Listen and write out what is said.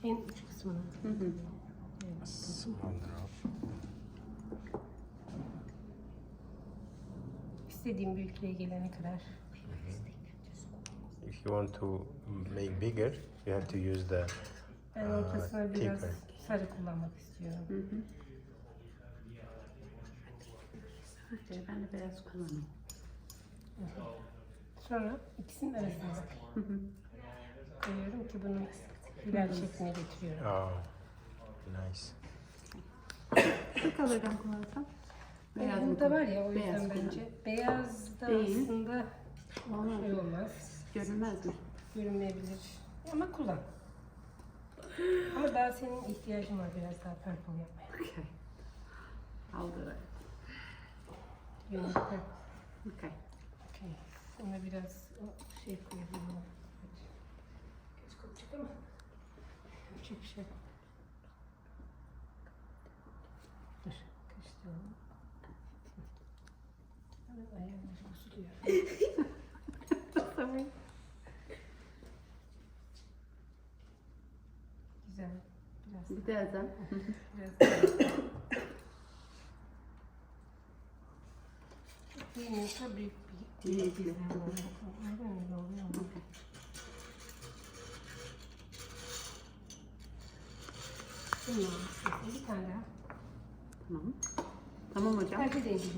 En uç kısmına. Evet. Small drop. İstediğim büyüklüğe gelene kadar. If you want to make bigger, you have to use the Ben ortasına biraz thicker. sarı kullanmak istiyorum. Ben de beyaz kullanayım. Sonra ikisinin arasına koyuyorum ki bunu hilal şekline getiriyorum. Oh, nice. Şu color'dan kullansam. Beyaz mı burada var ya o kullan- yüzden kullan. bence. Beyaz da Değil. aslında Olmaz. şey olmaz. Görünmez mi? Görünmeyebilir. Ama kullan. Ama daha senin ihtiyacın var biraz daha purple yapmaya. Okay. I'll do it. You need purple. Okay. Okay. Sonra biraz şey koyabilirim. Göz kokacak ama yapacak bir şey yok. Dur, karıştıralım. Hemen ayağım bozuluyor. Sorry. Güzel. Biraz Bir de azam. biraz değmiyorsa büyük bir Değil. güzel oluyor. Öyle oluyor mu? Bilmiyorum. Bir tane daha. Tamam. Tamam hocam. Sadece değil.